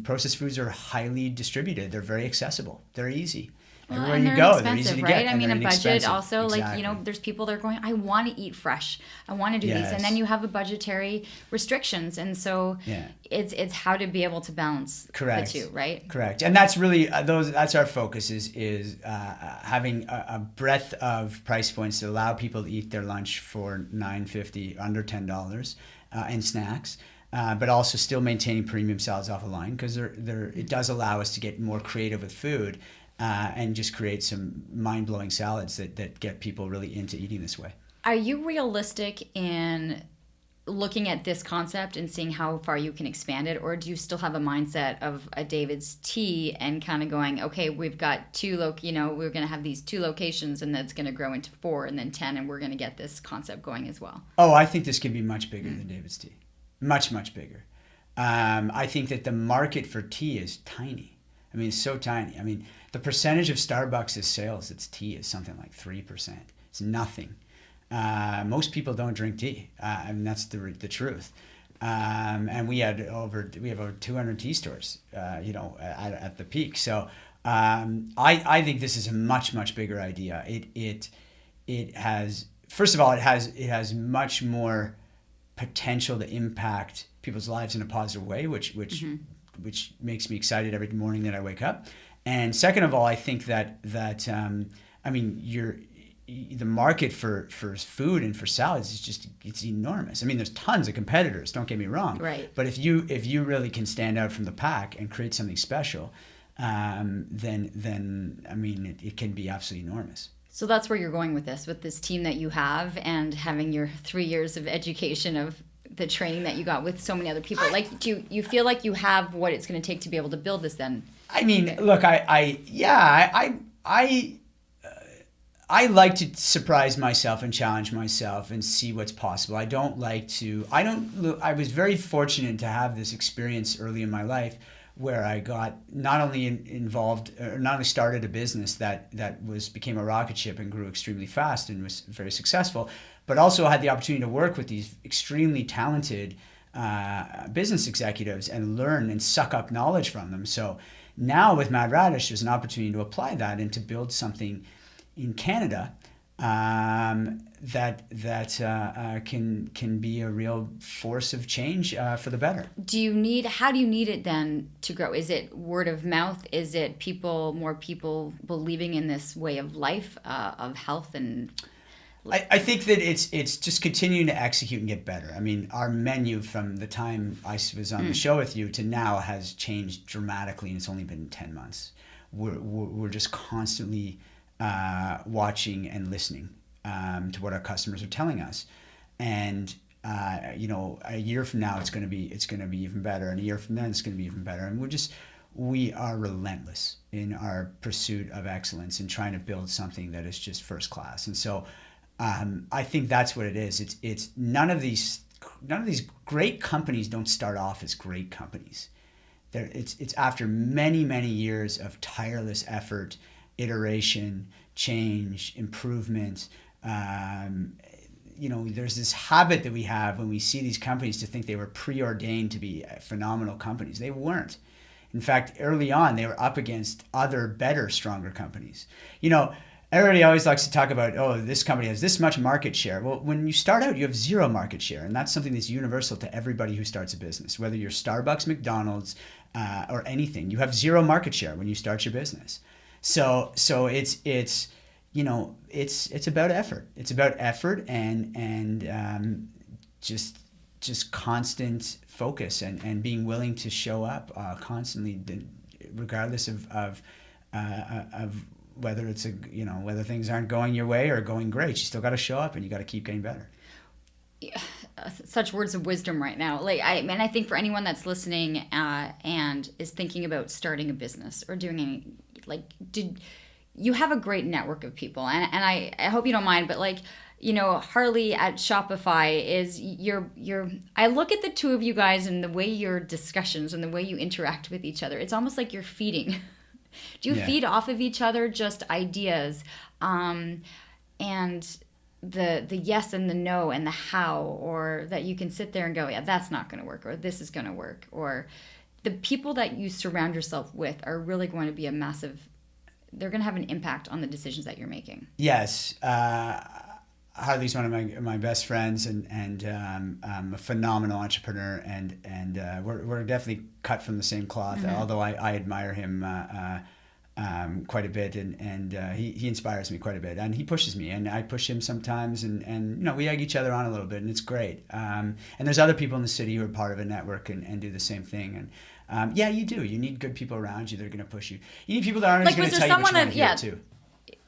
processed foods are highly distributed. They're very accessible. They're easy. Well, Everywhere and you they're go, inexpensive, they're easy to right? get. I mean, a budget inexpensive. also, Exactly. there's people that are going, I want to eat fresh. I want to do these. And then you have a budgetary restrictions. And so it's how to be able to balance the two, right? Correct. And that's really, that's our focus is having a breadth of price points that allow people to eat their lunch for $9.50, under $10, and snacks. But also still maintaining premium salads off the line because it does allow us to get more creative with food. And just create some mind-blowing salads that get people really into eating this way. Are you realistic in looking at this concept and seeing how far you can expand it, or do you still have a mindset of a David's Tea and kind of going, okay, we've got we're going to have these 2 locations and that's going to grow into 4 and then 10 and we're going to get this concept going as well? Oh, I think this can be much bigger than David's Tea. Much, much bigger. I think that the market for tea is tiny. I mean, it's so tiny. I mean, the percentage of Starbucks' sales that's tea is something like 3%. It's nothing. Most people don't drink tea. I mean, that's the truth. And we have over 200 tea stores, at the peak. So I think this is a much, much bigger idea. It has, first of all, it has much more potential to impact people's lives in a positive way, which makes me excited every morning that I wake up. And second of all, I think that I mean, the market for food and for salads is it's enormous. I mean, there's tons of competitors, don't get me wrong. Right. But if you really can stand out from the pack and create something special, then I mean, it can be absolutely enormous. So that's where you're going with this team that you have and having your 3 years of education of the training that you got with so many other people. Like, do you feel like you have what it's going to take to be able to build this then? I mean, look, I like to surprise myself and challenge myself and see what's possible. I was very fortunate to have this experience early in my life where I got not only involved, or not only started a business that became a rocket ship and grew extremely fast and was very successful, but also had the opportunity to work with these extremely talented business executives and learn and suck up knowledge from them. So now with Mad Radish, there's an opportunity to apply that and to build something in Canada that can be a real force of change for the better. How do you need it then to grow? Is it word of mouth? Is it more people believing in this way of life, of health and? I think that it's just continuing to execute and get better. I mean, our menu from the time I was on the show with you to now has changed dramatically, and it's only been 10 months. We're just constantly watching and listening to what our customers are telling us, and a year from now it's going to be even better, and a year from then it's going to be even better, and we are relentless in our pursuit of excellence and trying to build something that is just first class. And so I think that's what it is. It's none of these great companies don't start off as great companies. It's after many, many years of tireless effort, iteration, change, improvement. There's this habit that we have when we see these companies to think they were preordained to be phenomenal companies. They weren't. In fact, early on, they were up against other better, stronger companies. Everybody always likes to talk about, oh, this company has this much market share. Well, when you start out, you have zero market share. And that's something that's universal to everybody who starts a business. Whether you're Starbucks, McDonald's, or anything, you have zero market share when you start your business. So it's about effort. It's about effort and just constant focus and being willing to show up constantly, regardless of whether whether things aren't going your way or going great. You still got to show up and you got to keep getting better. Yeah, such words of wisdom right now. I think for anyone that's listening and is thinking about starting a business or doing any, you have a great network of people, and I hope you don't mind, but like, you know, Harley at Shopify is I look at the two of you guys and the way your discussions and the way you interact with each other, it's almost like you're feeding. Do you feed off of each other just ideas, and the yes and the no and the how, or that you can sit there and go, yeah, that's not going to work, or this is going to work, or the people that you surround yourself with are really going to be they're going to have an impact on the decisions that you're making. Yes. Harley's one of my best friends, and a phenomenal entrepreneur, and we're definitely cut from the same cloth. Although I admire him quite a bit, and he inspires me quite a bit, and he pushes me, and I push him sometimes, and you know, we egg each other on a little bit, and it's great. And there's other people in the city who are part of a network and do the same thing, and you do. You need good people around you that are going to push you. You need people that aren't going to tell you what you want to hear too.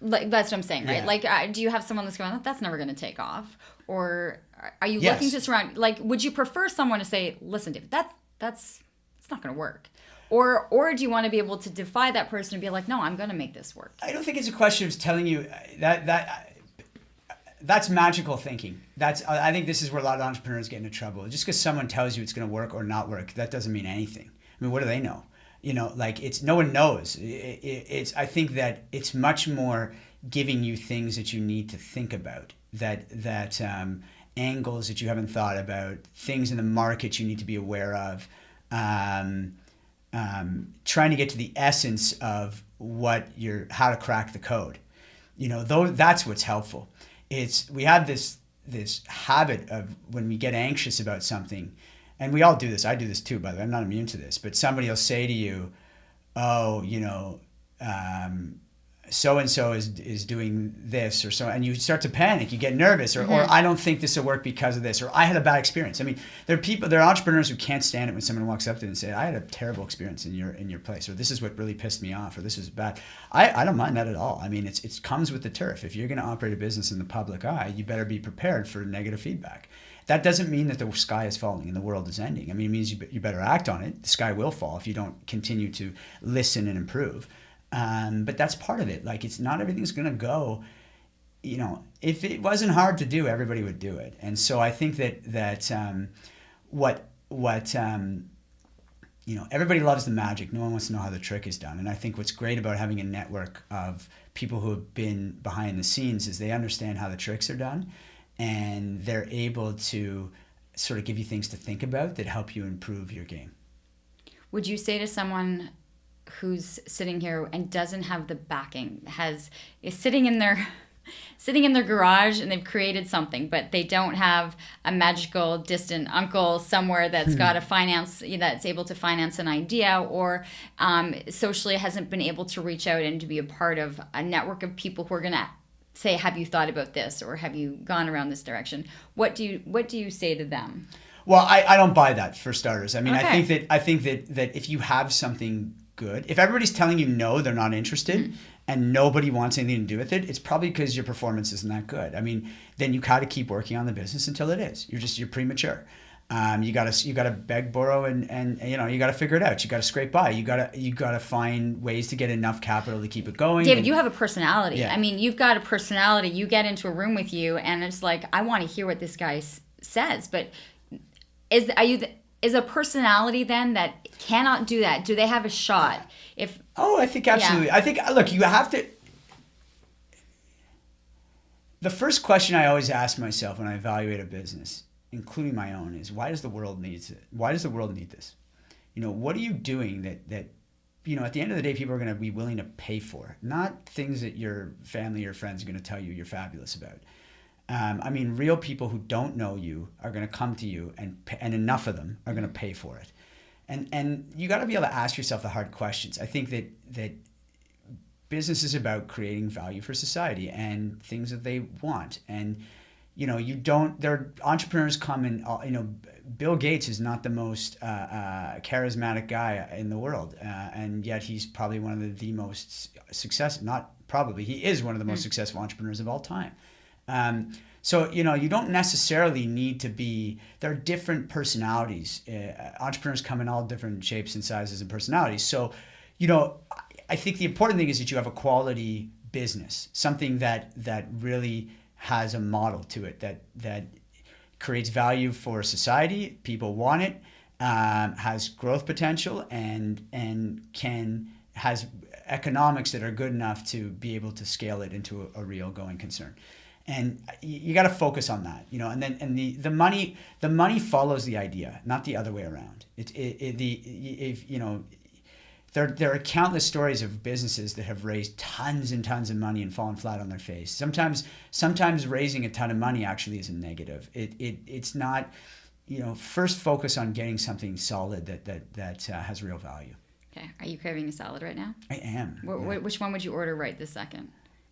Like, that's what I'm saying, right? Like, do you have someone that's going, that's never going to take off? Or are you looking to surround, like, would you prefer someone to say, listen, David, that's it's not going to work? Or do you want to be able to defy that person and be like, no, I'm going to make this work? I don't think it's a question of telling you that's magical thinking. I think this is where a lot of entrepreneurs get into trouble. Just because someone tells you it's going to work or not work, that doesn't mean anything. I mean, what do they know? You know, like, no one knows. I think that it's much more giving you things that you need to think about, that angles that you haven't thought about, things in the market you need to be aware of, trying to get to the essence of how to crack the code. You know, that's what's helpful. We have this habit of, when we get anxious about something, and we all do this. I do this too, by the way. I'm not immune to this. But somebody will say to you, oh, you know, so-and-so is doing this, or so, and you start to panic. You get nervous, or I don't think this will work because of this, or I had a bad experience. I mean, there are entrepreneurs who can't stand it when someone walks up to them and say, I had a terrible experience in your place, or this is what really pissed me off, or this is bad. I don't mind that at all. I mean, it comes with the turf. If you're going to operate a business in the public eye, you better be prepared for negative feedback. That doesn't mean that the sky is falling and the world is ending. I mean, it means you better act on it. The sky will fall if you don't continue to listen and improve. But that's part of it. Like, it's not everything's going to go, you know, if it wasn't hard to do, everybody would do it. And so I think that you know, everybody loves the magic. No one wants to know how the trick is done. And I think what's great about having a network of people who have been behind the scenes is they understand how the tricks are done, and they're able to sort of give you things to think about that help you improve your game. Would you say to someone who's sitting here and doesn't have the backing, is sitting in their garage and they've created something, but they don't have a magical distant uncle somewhere that's got that's able to finance an idea, or socially hasn't been able to reach out and to be a part of a network of people who are going to say, have you thought about this, or have you gone around this direction? What do you say to them? Well, I don't buy that, for starters. I mean, okay. I think that if you have something good, if everybody's telling you no, they're not interested, and nobody wants anything to do with it, it's probably because your performance isn't that good. I mean, then you got to keep working on the business until it is. You're premature. You gotta beg, borrow, and you know, you gotta figure it out. You gotta scrape by. You gotta find ways to get enough capital to keep it going. David, you have a personality. Yeah. I mean, you've got a personality. You get into a room with you, and it's like, I want to hear what this guy says. But is a personality then that cannot do that? Do they have a shot? I think absolutely. Yeah. I think, look, you have to. The first question I always ask myself when I evaluate a business, including my own, is why does the world need it? Why does the world need this? You know, what are you doing that you know, at the end of the day, people are going to be willing to pay for, not things that your family or friends are going to tell you you're fabulous about. I mean, real people who don't know you are going to come to you, and enough of them are going to pay for it. And you got to be able to ask yourself the hard questions. I think that business is about creating value for society and things that they want. And you know, entrepreneurs come and, you know, Bill Gates is not the most charismatic guy in the world, and yet he's probably one of the most he is one of the most successful entrepreneurs of all time. So, you know, you don't necessarily need to be, there are different personalities. Entrepreneurs come in all different shapes and sizes and personalities. So, you know, I think the important thing is that you have a quality business, something that really has a model to it, that creates value for society, people want it, has growth potential, and has economics that are good enough to be able to scale it into a real going concern. And you got to focus on that, and the money follows the idea, not the other way around. There are countless stories of businesses that have raised tons and tons of money and fallen flat on their face. Sometimes raising a ton of money actually is a negative. It's not, first focus on getting something solid that has real value. Okay. Are you craving a salad right now? I am. Which one would you order right this second?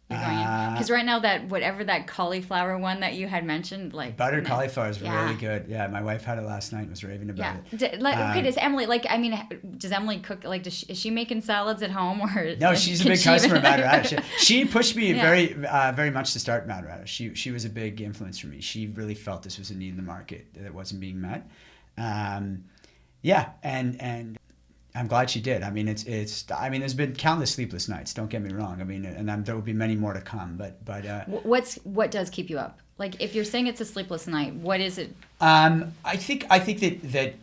Because right now that cauliflower one that you had mentioned, like buttered cauliflower is really good. Yeah, my wife had it last night and was raving about it. Okay, does Emily does Emily cook? Like, is she making salads at home, or no? She's a big customer of Mad Radish. She pushed me very much to start Mad Radish. She was a big influence for me. She really felt this was a need in the market that wasn't being met. And I'm glad she did. I mean, there's been countless sleepless nights. Don't get me wrong. I mean, and there will be many more to come. But what does keep you up? Like, if you're saying it's a sleepless night, what is it? I think that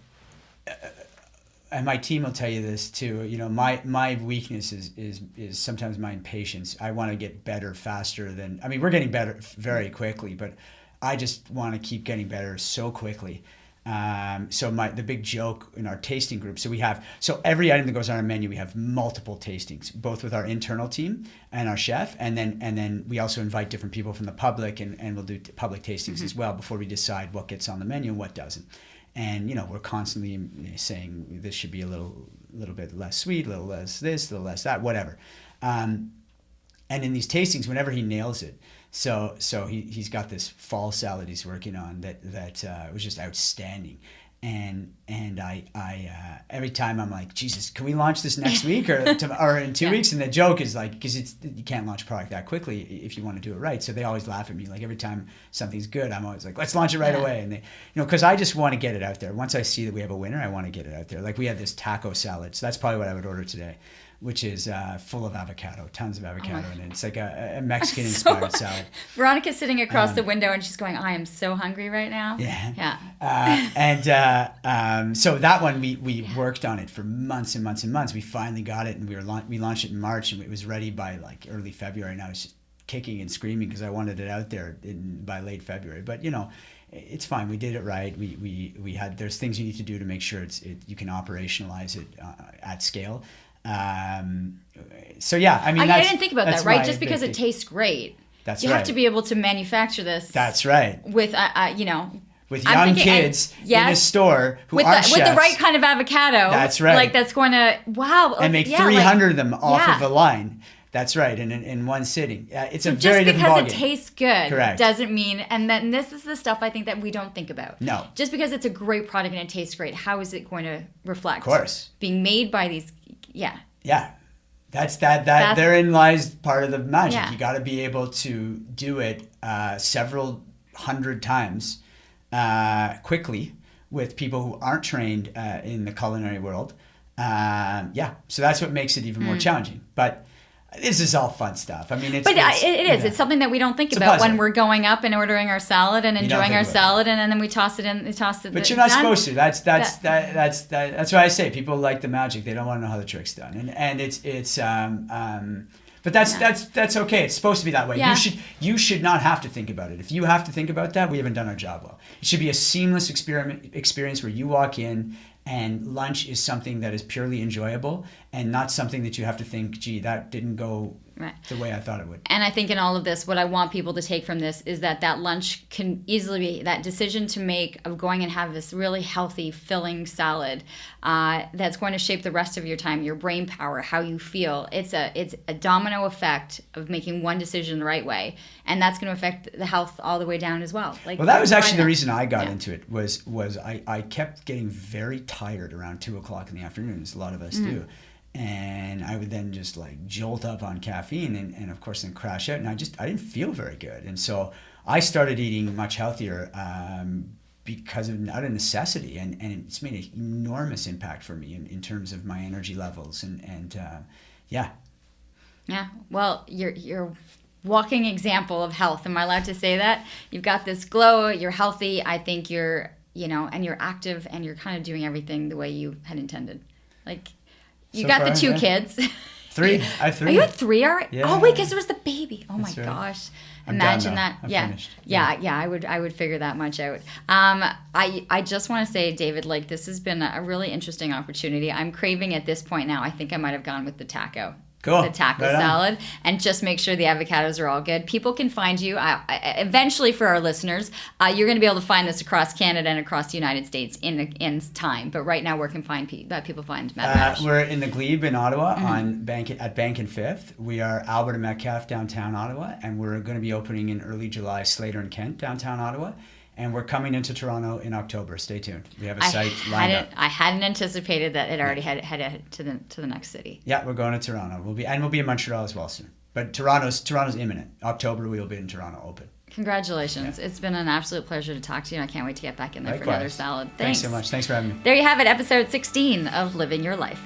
and my team will tell you this too. My weakness is sometimes my impatience. I want to get better faster than. I mean, we're getting better very quickly, but I just want to keep getting better so quickly. So the big joke in our tasting group, so every item that goes on our menu, we have multiple tastings, both with our internal team and our chef, and then we also invite different people from the public, and we'll do public tastings as well before we decide what gets on the menu and what doesn't. And we're constantly saying this should be a little bit less sweet, a little less this, a little less that, whatever. And in these tastings, whenever he nails it. So he's got this fall salad he's working on that was just outstanding, and I every time I'm like, Jesus, can we launch this next week or in 2 weeks? And the joke is like, because you can't launch a product that quickly if you want to do it right. So they always laugh at me. Like, every time something's good, I'm always like, let's launch it right away. And they, because I just want to get it out there. Once I see that we have a winner, I want to get it out there. Like, we had this taco salad, so that's probably what I would order today, which is full of avocado, tons of avocado in it. It's like a Mexican-inspired salad. Veronica's sitting across the window, and she's going, I am so hungry right now. Yeah. So that one, we worked on it for months and months and months. We finally got it, and we launched it in March, and it was ready by like early February, and I was just kicking and screaming because I wanted it out there by late February. But, it's fine. We did it right. There's things you need to do to make sure you can operationalize it at scale. I didn't think about that, right? Just because it tastes great, you have to be able to manufacture this. That's right. With with young kids in a store who aren't chefs. With the right kind of avocado. That's right. Like, that's going to and make 300 of them off of the line. That's right. In one sitting, it's a very different ballgame. Just because it tastes good, correct, doesn't mean. And then this is the stuff I think that we don't think about. No. Just because it's a great product and it tastes great, how is it going to reflect? Of course. Being made by these. Yeah. Yeah. That's therein lies part of the magic. Yeah. You got to be able to do it several hundred times quickly with people who aren't trained in the culinary world. So that's what makes it even more challenging. But this is all fun stuff. I mean, it is. It's something that we don't think about when we're going up and ordering our salad and enjoying our salad, and then we toss it in. But you're not supposed to. That's why I say people like the magic. They don't want to know how the trick's done, but that's okay. It's supposed to be that way. Yeah. You should not have to think about it. If you have to think about that, we haven't done our job well. It should be a seamless experience where you walk in and lunch is something that is purely enjoyable and not something that you have to think, gee, that didn't go the way I thought it would. And I think in all of this, what I want people to take from this is that lunch can easily be that decision to make of going and have this really healthy, filling salad that's going to shape the rest of your time, your brain power, how you feel. It's a domino effect of making one decision the right way, and that's going to affect the health all the way down as well. Well, that was actually the reason I got into it. Was I kept getting very tired around 2:00 in the afternoon, as a lot of us do. And I would then just like jolt up on caffeine and of course then crash out. And I didn't feel very good. And so I started eating much healthier because of out of necessity. And it's made an enormous impact for me in terms of my energy levels. Yeah. Well, you're walking example of health. Am I allowed to say that? You've got this glow. You're healthy. I think you're, and you're active, and you're kind of doing everything the way you had intended. Like, you So got far, the 2 yeah. kids. 3. I have 3. Are you at 3 already? Yeah. Oh wait, because there was the baby. Oh That's my right. gosh. I'm Imagine done now. that. I'm Yeah. finished. Yeah. I would figure that much out. I just want to say, David, like, this has been a really interesting opportunity. I'm craving at this point now. I think I might have gone with the taco. Cool. The taco Right on. salad, and just make sure the avocados are all good. People can find you eventually. For our listeners, you're going to be able to find this across Canada and across the United States in time. But right now, where can people find Matt Radish? We're in the Glebe in Ottawa on Bank and Fifth. We are Albert and Metcalfe downtown Ottawa, and we're going to be opening in early July Slater and Kent downtown Ottawa. And we're coming into Toronto in October. Stay tuned. We have a site lined up. I hadn't anticipated that it already had to the next city. Yeah, we're going to Toronto. We'll be in Montreal as well soon. But Toronto's imminent. October we will be in Toronto open. Congratulations. Yeah. It's been an absolute pleasure to talk to you, and I can't wait to get back in there. Likewise. For another salad. Thanks so much. Thanks for having me. There you have it, episode 16 of Living Your Life.